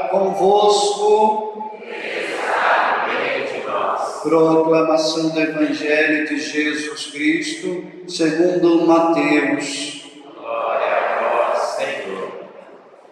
convosco. Proclamação do Evangelho de Jesus Cristo, segundo Mateus. Glória a vós, Senhor.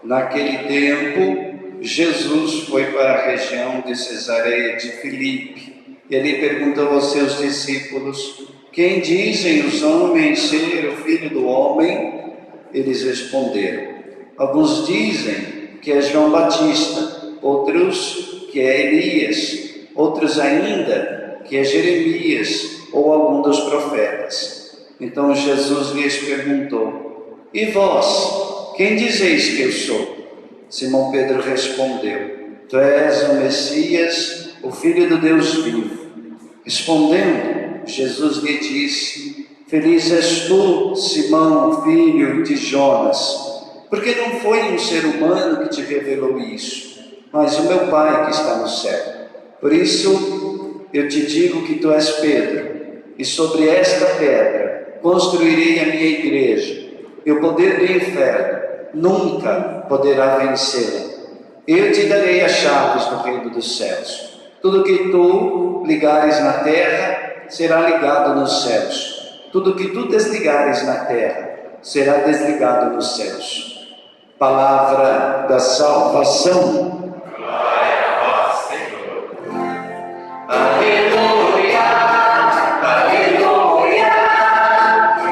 Naquele tempo, Jesus foi para a região de Cesareia de Filipe. Ele perguntou aos seus discípulos: quem dizem os homens ser o Filho do Homem? Eles responderam: alguns dizem que é João Batista, outros que é Elias, outros ainda que é Jeremias ou algum dos profetas. Então Jesus lhes perguntou: e vós, quem dizeis que eu sou? Simão Pedro respondeu: tu és o Messias, o Filho do Deus vivo. Respondendo, Jesus lhe disse: feliz és tu, Simão, filho de Jonas, porque não foi um ser humano que te revelou isso, mas o meu Pai que está no céu. Por isso eu te digo que tu és Pedro, e sobre esta pedra construirei a minha igreja, e o poder do inferno nunca poderá vencê-la. Eu te darei as chaves do reino dos céus. Tudo que tu ligares na terra será ligado nos céus. Tudo que tu desligares na terra será desligado nos céus. Palavra da salvação. Glória a vós, Senhor. Aleluia, aleluia,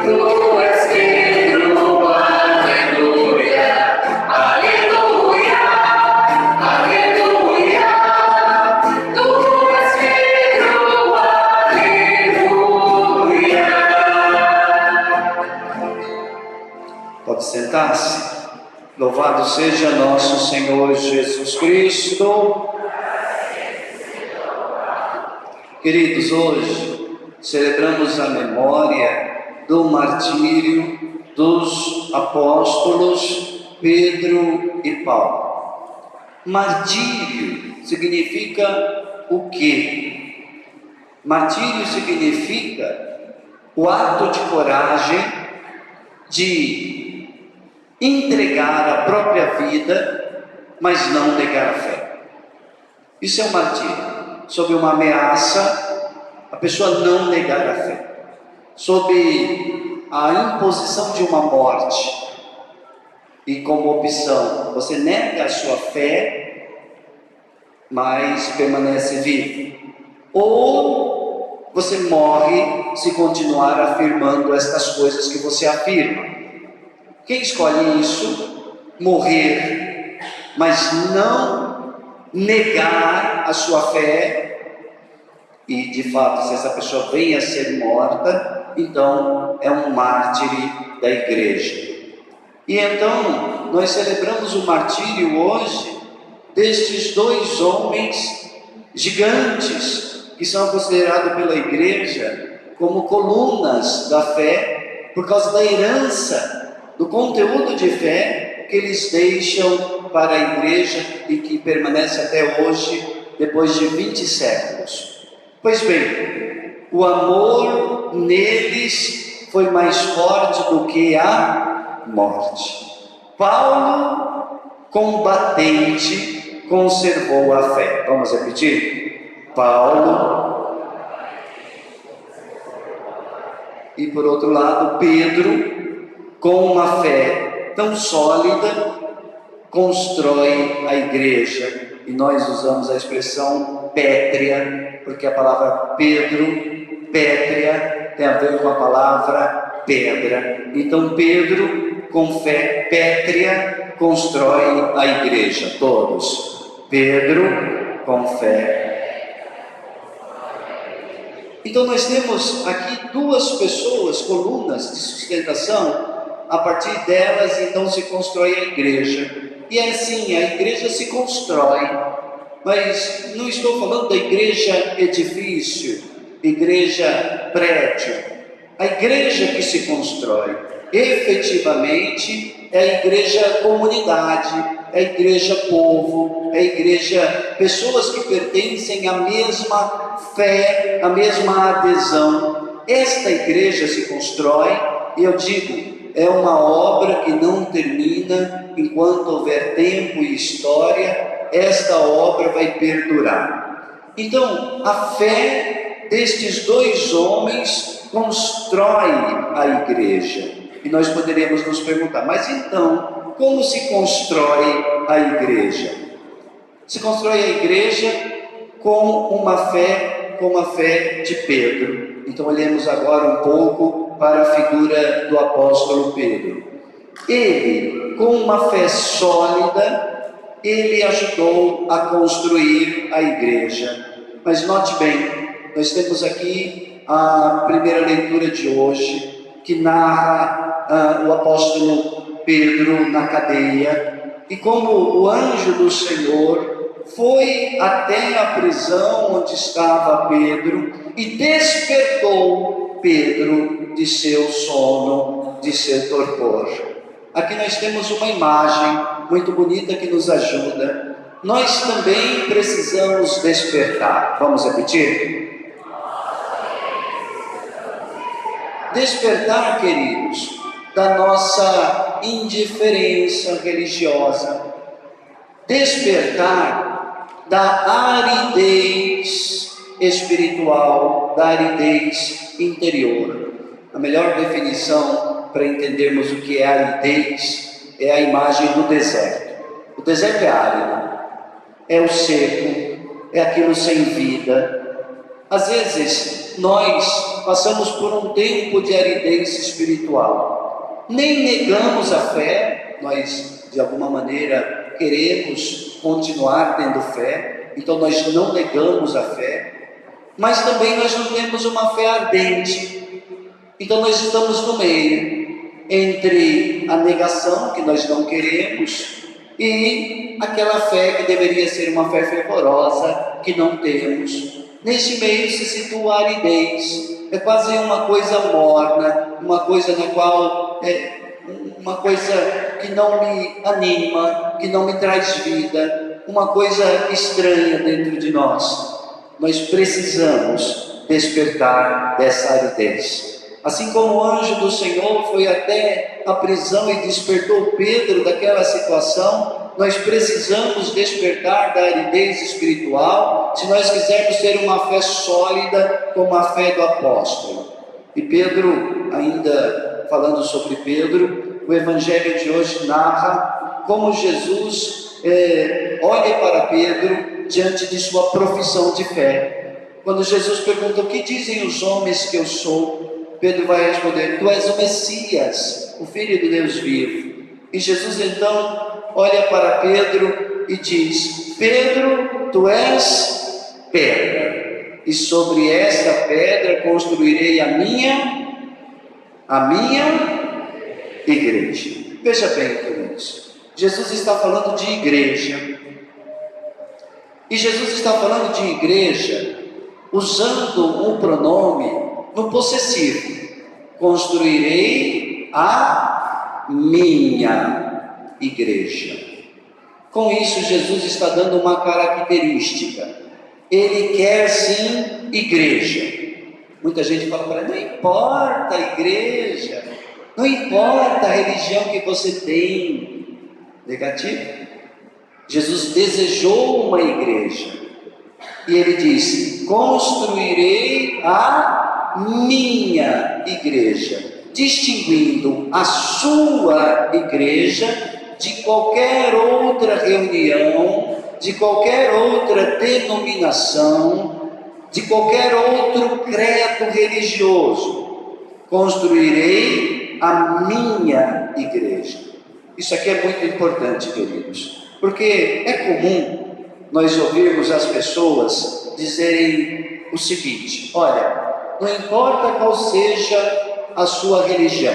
tu és Pedro, aleluia, aleluia, aleluia, tu és Pedro, aleluia. Pode sentar-se. Louvado seja nosso Senhor Jesus Cristo. Queridos, hoje celebramos a memória do martírio dos apóstolos Pedro e Paulo. Martírio significa o quê? Martírio significa o ato de coragem de entregar a própria vida, mas não negar a fé. Isso é um martírio. Sob uma ameaça, a pessoa não negar a fé. Sob a imposição de uma morte, e como opção, você nega a sua fé, mas permanece vivo. Ou você morre se continuar afirmando estas coisas que você afirma. Quem escolhe isso? Morrer, mas não negar a sua fé. E de fato, se essa pessoa vem a ser morta, então é um mártir da igreja. E então nós celebramos o martírio hoje destes dois homens gigantes, que são considerados pela igreja como colunas da fé, por causa da herança, do conteúdo de fé que eles deixam para a igreja e que permanece até hoje, depois de 20 séculos. Pois bem, o amor neles foi mais forte do que a morte. Paulo, combatente, conservou a fé. Vamos repetir? Paulo. E por outro lado, Pedro, com uma fé tão sólida, constrói a igreja. E nós usamos a expressão pétrea, porque a palavra Pedro, pétrea, tem a ver com a palavra pedra. Então Pedro, com fé pétrea, constrói a igreja. Todos. Pedro, com fé. Então nós temos aqui duas pessoas, colunas de sustentação. A partir delas, então, se constrói a igreja. E é assim, a igreja se constrói. Mas não estou falando da igreja edifício, igreja prédio. A igreja que se constrói, efetivamente, é a igreja comunidade, é a igreja povo, é a igreja pessoas que pertencem à mesma fé, à mesma adesão. Esta igreja se constrói, e eu digo, é uma obra que não termina enquanto houver tempo e história. esta obra vai perdurar. Então, a fé destes dois homens constrói a igreja. E nós poderíamos nos perguntar, mas então, como se constrói a igreja? Se constrói a igreja com uma fé, como a fé de Pedro. Então, olhemos agora um pouco para a figura do apóstolo Pedro. Ele, com uma fé sólida, ele ajudou a construir a igreja. Mas note bem, nós temos aqui a primeira leitura de hoje, que narra o apóstolo Pedro na cadeia, e como o anjo do Senhor foi até a prisão onde estava Pedro e despertou Pedro de seu sono, de seu torpor. Aqui nós temos uma imagem muito bonita que nos ajuda. Nós também precisamos despertar. Vamos repetir? Despertar, queridos, da nossa indiferença religiosa. Despertar da aridez espiritual, da aridez interior. A melhor definição para entendermos o que é aridez é a imagem do deserto. O deserto é árido, é o seco, é aquilo sem vida. Às vezes nós passamos por um tempo de aridez espiritual, nem negamos a fé, nós de alguma maneira queremos continuar tendo fé, então nós não negamos a fé, mas também nós não temos uma fé ardente. Então nós estamos no meio entre a negação, que nós não queremos, e aquela fé que deveria ser uma fé fervorosa, que não temos. Nesse meio se situa a aridez. É quase uma coisa morna, uma coisa na qual uma coisa que não me anima, que não me traz vida, uma coisa estranha dentro de nós. Nós precisamos despertar dessa aridez. Assim como o anjo do Senhor foi até a prisão e despertou Pedro daquela situação, nós precisamos despertar da aridez espiritual, se nós quisermos ter uma fé sólida como a fé do apóstolo. E Pedro, ainda falando sobre Pedro, o evangelho de hoje narra como Jesus olha para Pedro diante de sua profissão de fé. Quando Jesus pergunta, o que dizem os homens que eu sou? Pedro vai responder, tu és o Messias, o Filho de Deus vivo. E Jesus então olha para Pedro e diz, Pedro, tu és pedra, e sobre esta pedra construirei a minha igreja. Veja bem, queridos, Jesus está falando de igreja, e Jesus está falando de igreja usando um pronome no possessivo. Construirei a minha igreja. Com isso, Jesus está dando uma característica. Ele quer sim igreja. Muita gente fala para ele, não importa a igreja, não importa a religião que você tem. Negativo. Jesus desejou uma igreja. E ele disse, construirei a minha igreja, distinguindo a sua igreja de qualquer outra reunião, de qualquer outra denominação, de qualquer outro credo religioso. Construirei a minha igreja. Isso aqui é muito importante, queridos, porque é comum nós ouvirmos as pessoas dizerem o seguinte, olha, não importa qual seja a sua religião,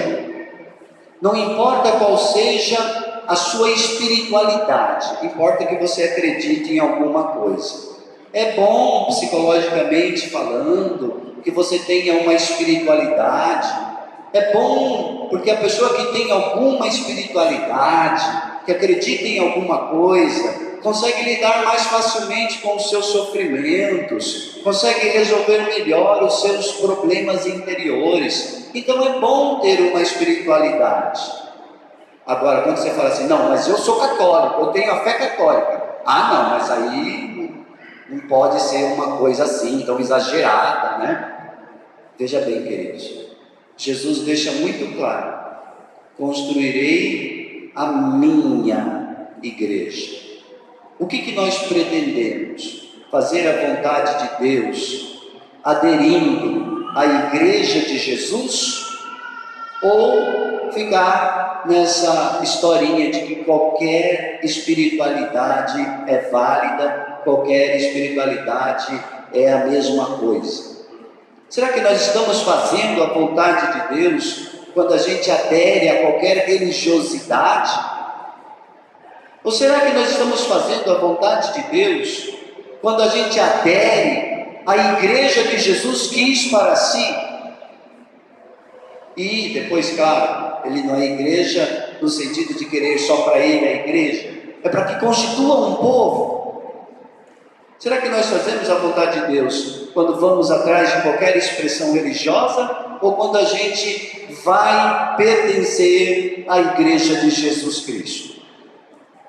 não importa qual seja a sua espiritualidade, importa que você acredite em alguma coisa. É bom, psicologicamente falando, que você tenha uma espiritualidade. É bom, porque a pessoa que tem alguma espiritualidade, que acredita em alguma coisa, consegue lidar mais facilmente com os seus sofrimentos, consegue resolver melhor os seus problemas interiores. Então é bom ter uma espiritualidade. Agora, quando você fala assim, não, mas eu sou católico, eu tenho a fé católica, Ah, não, mas aí não pode ser uma coisa assim, tão exagerada, né? Veja bem, queridos, Jesus deixa muito claro: construirei a minha igreja. O que nós pretendemos? Fazer a vontade de Deus, aderindo à igreja de Jesus? Ou ficar nessa historinha de que qualquer espiritualidade é válida, qualquer espiritualidade é a mesma coisa? Será que nós estamos fazendo a vontade de Deus quando a gente adere a qualquer religiosidade? Ou será que nós estamos fazendo a vontade de Deus quando a gente adere à igreja que Jesus quis para si? E depois, claro, ele não é igreja no sentido de querer só para ele a igreja, é para que constitua um povo. Será que nós fazemos a vontade de Deus quando vamos atrás de qualquer expressão religiosa, ou quando a gente vai pertencer à igreja de Jesus Cristo?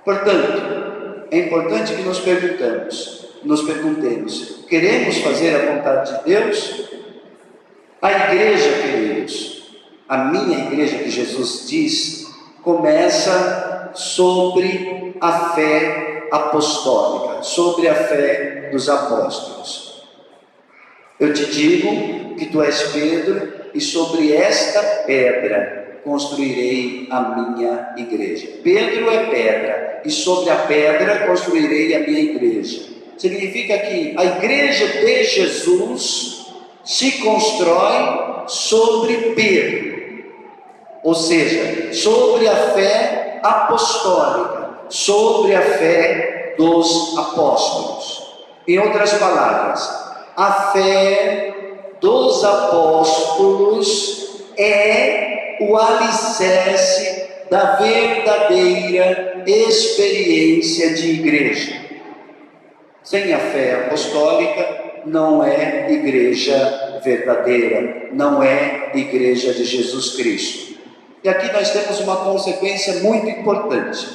Portanto, é importante que nos perguntemos: queremos fazer a vontade de Deus? A igreja, queridos, a minha igreja que Jesus diz, começa sobre a fé apostólica, sobre a fé dos apóstolos. Eu te digo que tu és Pedro, e sobre esta pedra construirei a minha igreja. Pedro é pedra, e sobre a pedra construirei a minha igreja. Significa que a igreja de Jesus se constrói sobre Pedro, ou seja, sobre a fé apostólica, sobre a fé dos apóstolos. Em outras palavras, a fé dos apóstolos é o alicerce da verdadeira experiência de igreja. Sem a fé apostólica, não é igreja verdadeira, não é igreja de Jesus Cristo. E aqui nós temos uma consequência muito importante.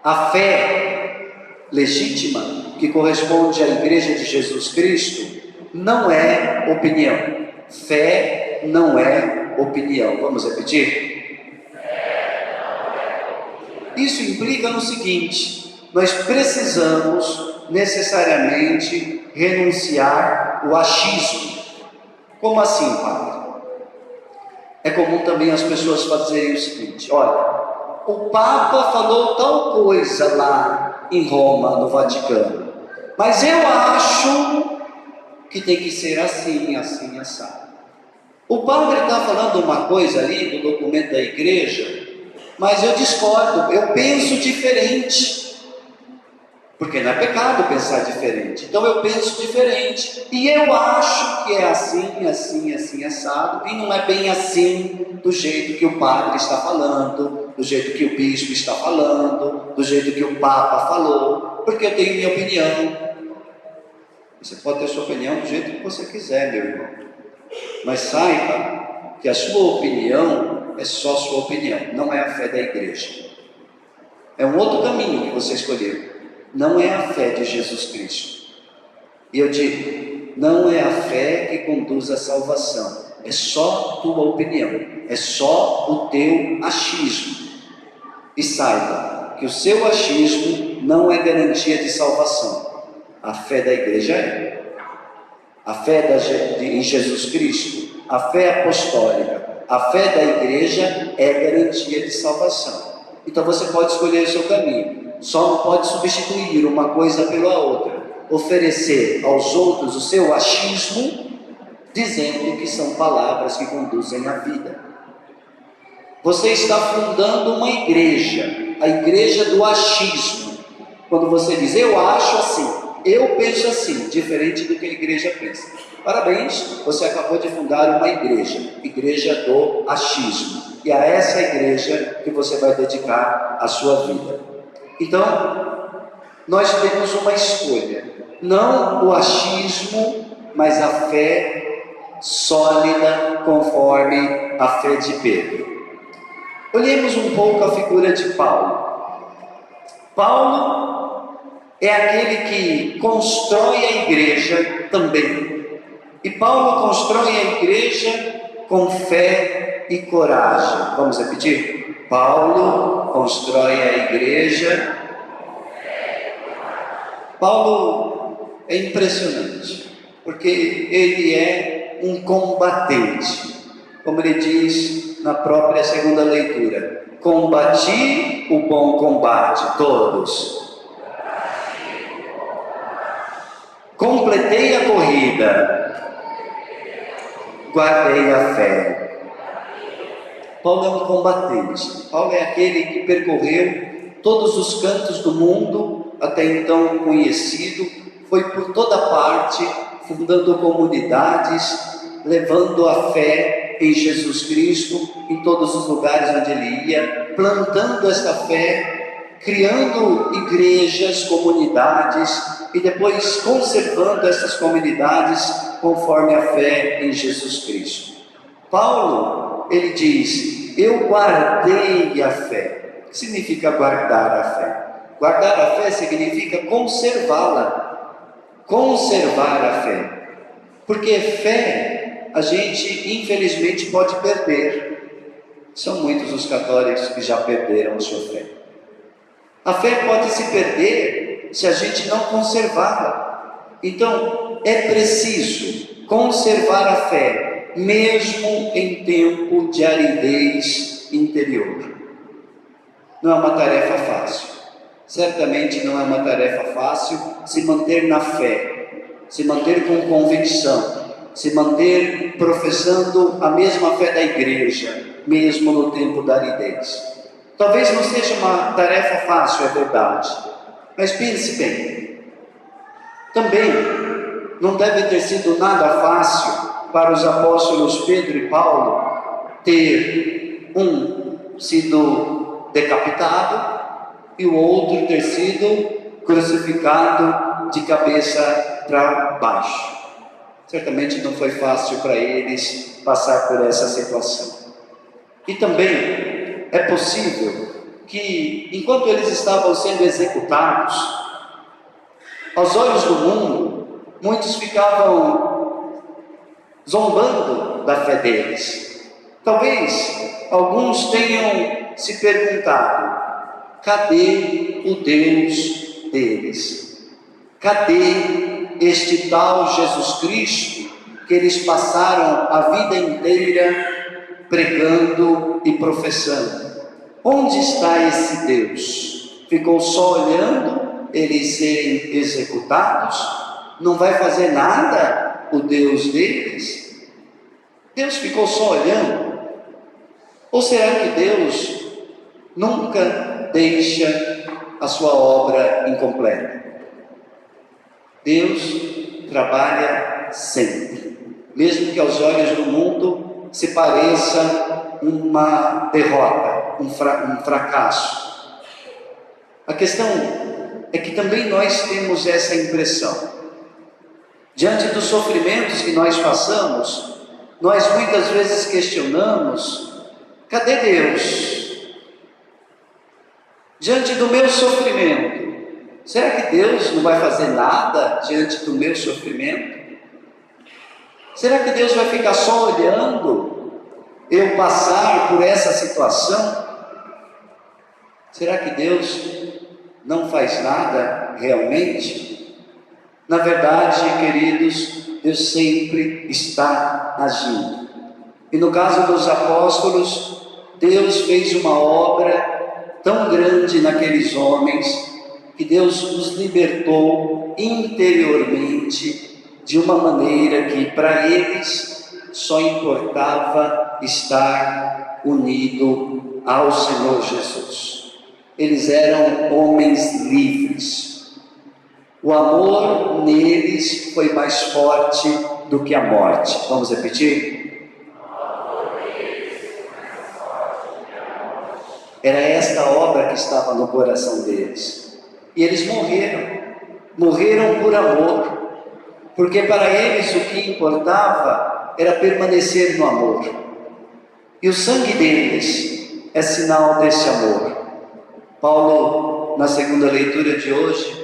A fé legítima, que corresponde à igreja de Jesus Cristo, não é opinião. Fé não é opinião. Vamos repetir? Isso implica no seguinte: nós precisamos necessariamente renunciar o achismo. Como assim, padre? É comum também as pessoas fazerem o seguinte: olha, o Papa falou tal coisa lá em Roma, no Vaticano, mas eu acho que tem que ser assim, assim, assado. O padre está falando uma coisa ali do documento da igreja, mas eu discordo, eu penso diferente. Porque não é pecado pensar diferente. Então eu penso diferente. E eu acho que é assim, assim, assim, assado. E não é bem assim, do jeito que o padre está falando, do jeito que o bispo está falando, do jeito que o Papa falou. Porque eu tenho minha opinião. Você pode ter sua opinião do jeito que você quiser, meu irmão. Mas saiba que a sua opinião é só sua opinião. Não é a fé da igreja. É um outro caminho que você escolheu. Não é a fé de Jesus Cristo. E eu digo, não é a fé que conduz à salvação. É só tua opinião. É só o teu achismo. E saiba que o seu achismo não é garantia de salvação. A fé da igreja é. A fé em Jesus Cristo, a fé apostólica, a fé da igreja é garantia de salvação. Então você pode escolher o seu caminho. Só não pode substituir uma coisa pela outra, oferecer aos outros o seu achismo, dizendo que são palavras que conduzem à vida. Você está fundando uma igreja, a igreja do achismo. Quando você diz, eu acho assim, eu penso assim, diferente do que a igreja pensa. Parabéns, você acabou de fundar uma igreja do achismo. E a essa igreja que você vai dedicar a sua vida. Então, nós temos uma escolha, não o achismo, mas a fé sólida, conforme a fé de Pedro. Olhemos um pouco a figura de Paulo. Paulo é aquele que constrói a igreja também. E Paulo constrói a igreja com fé e coragem. Vamos repetir? Paulo constrói a igreja. Paulo é impressionante, porque ele é um combatente. Como ele diz na própria segunda leitura: combati o bom combate, todos. Completei a corrida, guardei a fé. Paulo é um combatente. Paulo é aquele que percorreu todos os cantos do mundo, até então conhecido, foi por toda parte, fundando comunidades, levando a fé em Jesus Cristo em todos os lugares onde ele ia, plantando essa fé, criando igrejas, comunidades, e depois conservando essas comunidades conforme a fé em Jesus Cristo. Paulo, ele diz: eu guardei a fé. O que significa guardar a fé? Guardar a fé significa conservá-la, conservar a fé, porque fé a gente infelizmente pode perder. São muitos os católicos que já perderam a sua fé. A fé pode se perder se a gente não conservá-la. Então é preciso conservar a fé, mesmo em tempo de aridez interior. Não é uma tarefa fácil. Certamente não é uma tarefa fácil se manter na fé, se manter com convicção, se manter professando a mesma fé da igreja, mesmo no tempo da aridez. Talvez não seja uma tarefa fácil, é verdade, mas pense bem. Também não deve ter sido nada fácil para os apóstolos Pedro e Paulo ter sido decapitado e o outro ter sido crucificado de cabeça para baixo. Certamente não foi fácil para eles passar por essa situação. E também é possível que, enquanto eles estavam sendo executados, aos olhos do mundo, muitos ficavam zombando da fé deles. Talvez alguns tenham se perguntado: cadê o Deus deles? Cadê este tal Jesus Cristo que eles passaram a vida inteira pregando e professando? Onde está esse Deus? Ficou só olhando eles serem executados? Não vai fazer nada o Deus deles? Deus ficou só olhando? Ou será que Deus nunca deixa a sua obra incompleta? Deus trabalha sempre, mesmo que aos olhos do mundo se pareça uma derrota, um fracasso. A questão é que também nós temos essa impressão. Diante dos sofrimentos que nós passamos, nós muitas vezes questionamos: cadê Deus? Diante do meu sofrimento, será que Deus não vai fazer nada diante do meu sofrimento? Será que Deus vai ficar só olhando eu passar por essa situação? Será que Deus não faz nada realmente? Na verdade, queridos, Deus sempre está agindo. E no caso dos apóstolos, Deus fez uma obra tão grande naqueles homens, que Deus os libertou interiormente de uma maneira que para eles só importava estar unido ao Senhor Jesus. Eles eram homens livres. O amor neles foi mais forte do que a morte. Vamos repetir? Era esta obra que estava no coração deles. E eles morreram por amor, porque para eles o que importava era permanecer no amor. E o sangue deles é sinal desse amor. Paulo, na segunda leitura de hoje,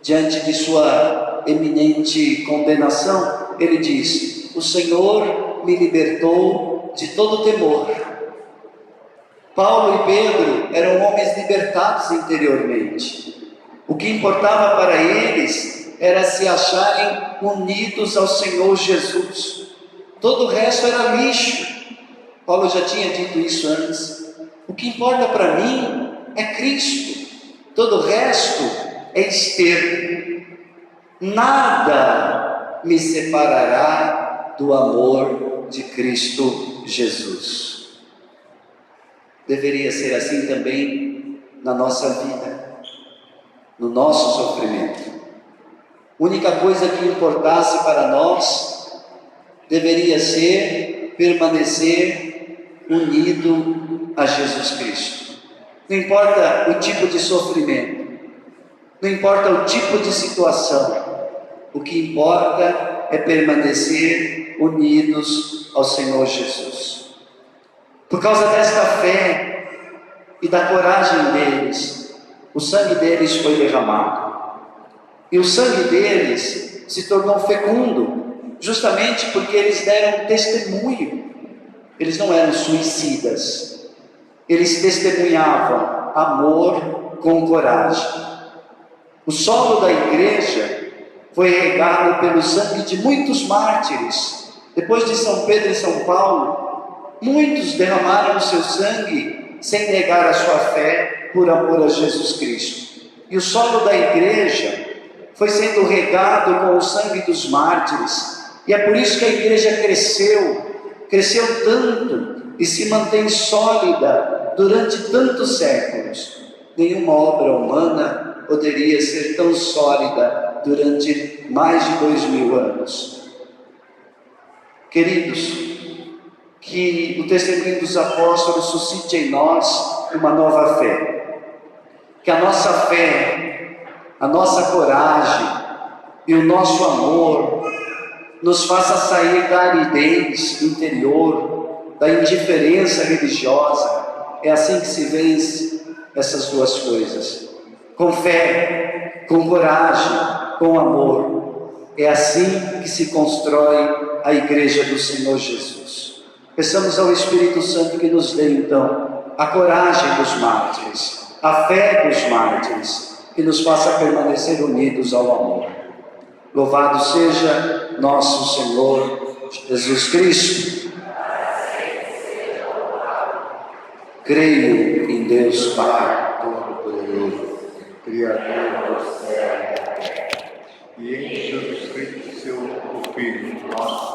diante de sua eminente condenação, ele diz: o Senhor me libertou de todo temor. Paulo e Pedro eram homens libertados interiormente. O que importava para eles era se acharem unidos ao Senhor Jesus. Todo o resto era lixo. Paulo já tinha dito isso antes. O que importa para mim é Cristo. Todo o resto é esterco. Nada me separará do amor de Cristo Jesus. Deveria ser assim também na nossa vida, no nosso sofrimento. A única coisa que importasse para nós deveria ser permanecer unido a Jesus Cristo. Não importa o tipo de sofrimento, não importa o tipo de situação, o que importa é permanecer unidos ao Senhor Jesus. Por causa desta fé e da coragem deles, o sangue deles foi derramado. E o sangue deles se tornou fecundo, justamente porque eles deram testemunho. Eles não eram suicidas, eles testemunhavam amor com coragem. O solo da igreja foi regado pelo sangue de muitos mártires. Depois de São Pedro e São Paulo, muitos derramaram o seu sangue sem negar a sua fé por amor a Jesus Cristo. E o solo da igreja foi sendo regado com o sangue dos mártires. E é por isso que a igreja cresceu tanto e se mantém sólida durante tantos séculos. Nenhuma obra humana poderia ser tão sólida durante mais de 2000 anos. Queridos, que o testemunho dos apóstolos suscite em nós uma nova fé. Que a nossa fé, a nossa coragem e o nosso amor nos faça sair da aridez interior, da indiferença religiosa. É assim que se vence essas duas coisas. Com fé, com coragem, com amor. É assim que se constrói a igreja do Senhor Jesus. Peçamos ao Espírito Santo que nos dê então a coragem dos mártires, a fé dos mártires, que nos faça permanecer unidos ao amor. Louvado seja nosso Senhor Jesus Cristo. Creio em Deus Pai Todo-Poderoso, Criador do céu e da terra, e em Jesus Cristo, seu Filho, nosso